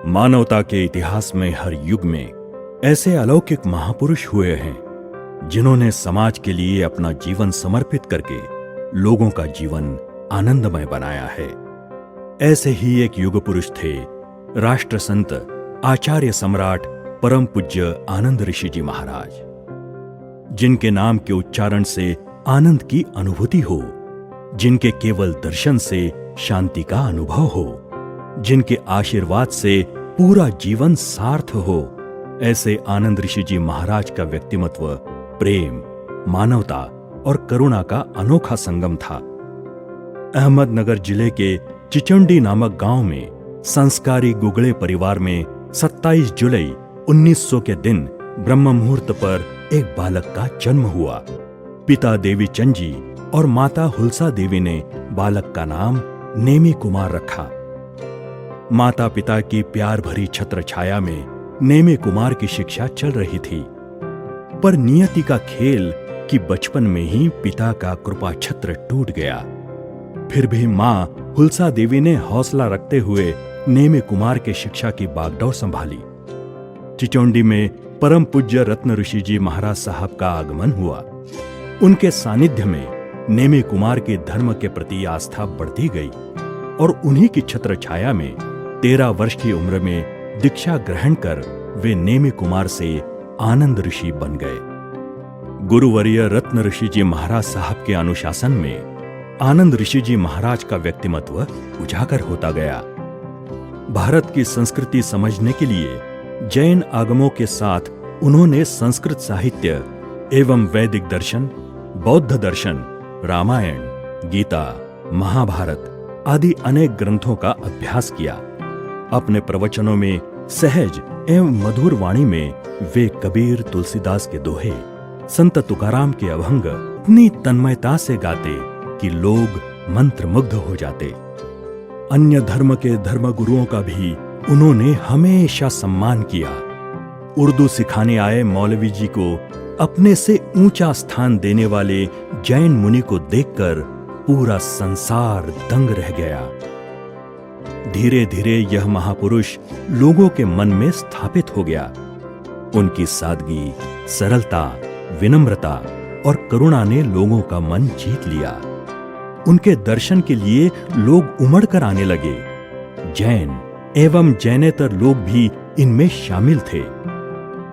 मानवता के इतिहास में हर युग में ऐसे अलौकिक महापुरुष हुए हैं जिन्होंने समाज के लिए अपना जीवन समर्पित करके लोगों का जीवन आनंदमय बनाया है। ऐसे ही एक युग पुरुष थे राष्ट्र संत आचार्य सम्राट परम पूज्य आनंद ऋषि जी महाराज, जिनके नाम के उच्चारण से आनंद की अनुभूति हो, जिनके केवल दर्शन से शांति का अनुभव हो, जिनके आशीर्वाद से पूरा जीवन सार्थ हो। ऐसे आनंद ऋषि जी महाराज का व्यक्तिमत्व प्रेम, मानवता और करुणा का अनोखा संगम था। अहमदनगर जिले के चिचंडी नामक गांव में संस्कारी गुगले परिवार में 27 जुलाई 1900 के दिन ब्रह्म मुहूर्त पर एक बालक का जन्म हुआ। पिता देवी चंद जी और माता हुलसा देवी ने बालक का नाम नेमी कुमार रखा। माता पिता की प्यार भरी छत्र छाया में नेमी कुमार की शिक्षा चल रही थी, पर नियति का खेल कि बचपन में ही पिता का कृपा छत्र टूट गया। फिर भी मां हुलसा देवी ने हौसला रखते हुए नेमी कुमार के शिक्षा की बागडोर संभाली। चिचौंडी में परम पूज्य रत्न ऋषि जी महाराज साहब का आगमन हुआ। उनके सानिध्य में नेमी कुमार की धर्म के प्रति आस्था बढ़ती गई और उन्हीं की छत्र छाया में 13 वर्ष की उम्र में दीक्षा ग्रहण कर वे नेमी कुमार से आनंद ऋषि बन गए। गुरुवर्य रत्न ऋषि जी महाराज साहब के अनुशासन में आनंद ऋषि जी महाराज का व्यक्तिमत्व उजागर होता गया। भारत की संस्कृति समझने के लिए जैन आगमों के साथ उन्होंने संस्कृत साहित्य एवं वैदिक दर्शन, बौद्ध दर्शन, रामायण, गीता, महाभारत आदि अनेक ग्रंथों का अभ्यास किया। अपने प्रवचनों में सहज एवं मधुर वाणी में वे कबीर, तुलसीदास के दोहे, संत तुकाराम के अभंग इतनी तन्मयता से गाते कि लोग मंत्रमुग्ध हो जाते। अन्य धर्म के धर्मगुरुओं का भी उन्होंने हमेशा सम्मान किया। उर्दू सिखाने आए मौलवी जी को अपने से ऊंचा स्थान देने वाले जैन मुनि को देखकर पूरा संसार दंग रह गया। धीरे धीरे यह महापुरुष लोगों के मन में स्थापित हो गया। उनकी सादगी, सरलता, विनम्रता और करुणा ने लोगों का मन जीत लिया। उनके दर्शन के लिए लोग उमड़ कर आने लगे। जैन एवं जैनेतर लोग भी इनमें शामिल थे।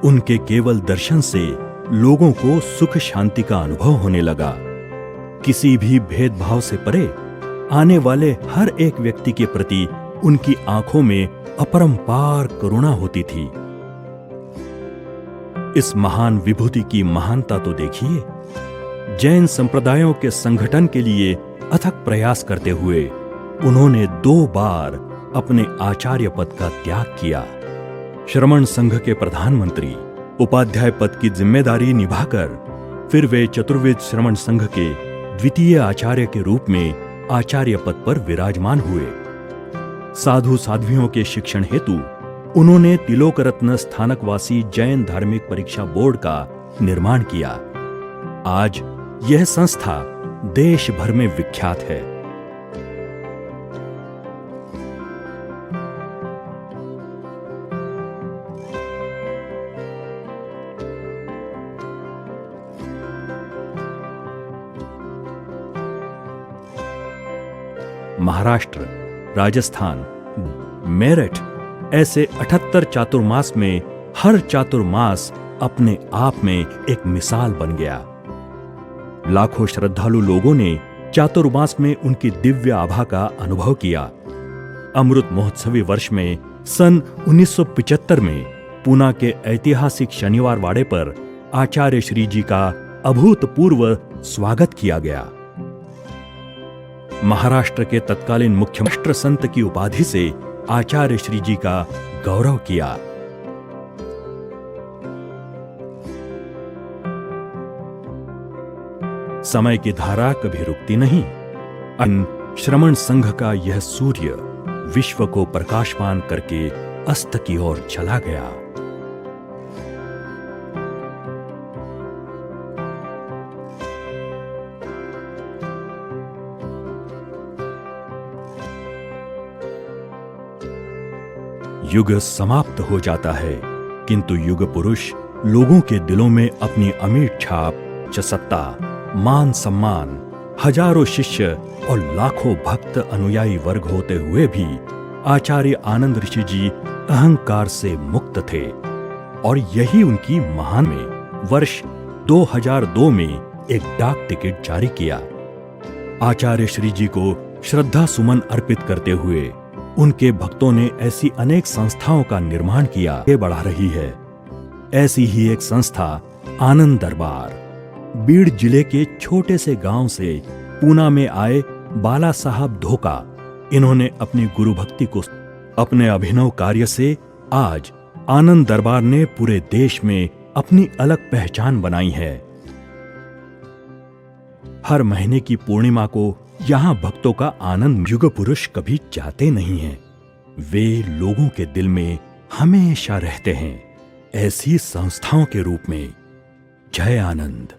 उनके केवल दर्शन से लोगों को सुख शांति का अनुभव होने लगा। किसी भी भेदभाव से परे आने वाले हर एक व्यक्ति के प्रति उनकी आंखों में अपरंपार करुणा होती थी। इस महान विभूति की महानता तो देखिए। जैन संप्रदायों के संगठन के लिए अथक प्रयास करते हुए उन्होंने 2 बार अपने आचार्य पद का त्याग किया। श्रमण संघ के प्रधानमंत्री, उपाध्याय पद की जिम्मेदारी निभाकर फिर वे चतुर्वेद श्रमण संघ के द्वितीय आचार्य के रूप में आचार्य पद पर विराजमान हुए। साधु साध्वियों के शिक्षण हेतु उन्होंने तिलोक रत्न स्थानकवासी जैन धार्मिक परीक्षा बोर्ड का निर्माण किया। आज यह संस्था देश भर में विख्यात है। महाराष्ट्र, राजस्थान, मेरठ ऐसे 78 चातुर्मास में हर चातुर्मास अपने आप में एक मिसाल बन गया। लाखों श्रद्धालु लोगों ने चातुर्मास में उनकी दिव्य आभा का अनुभव किया। अमृत महोत्सवी वर्ष में सन 1975 में पूना के ऐतिहासिक शनिवार वाड़े पर आचार्य श्री जी का अभूतपूर्व स्वागत किया गया। महाराष्ट्र के तत्कालीन मुख्य राष्ट्र संत की उपाधि से आचार्य श्री जी का गौरव किया। समय की धारा कभी रुकती नहीं। श्रमण संघ का यह सूर्य विश्व को प्रकाशमान करके अस्त की ओर चला गया। युग समाप्त हो जाता है, किंतु युग पुरुष लोगों के दिलों में अपनी अमीट छाप, चसत्ता, मान सम्मान, हजारों शिष्य और लाखों भक्त अनुयायी वर्ग होते हुए भी आचार्य आनंद ऋषि जी अहंकार से मुक्त थे। और यही उनकी महान में वर्ष 2002 में एक डाक टिकट जारी किया। आचार्य श्री जी को श्रद्धा सुमन अर्पित करते हुए उनके भक्तों ने ऐसी अनेक संस्थाओं का निर्माण किया, आगे बढ़ा रही है। ऐसी ही एक संस्था आनंद दरबार, बीड़ जिले के छोटे से गांव से पूना में आए बाला साहब धोका, इन्होंने अपनी गुरु भक्ति को अपने अभिनव कार्य से आज आनंद दरबार ने पूरे देश में अपनी अलग पहचान बनाई है। हर महीने की पूर्णिमा को यहाँ भक्तों का आनंद। युग पुरुष कभी जाते नहीं हैं, वे लोगों के दिल में हमेशा रहते हैं, ऐसी संस्थाओं के रूप में। जय आनंद।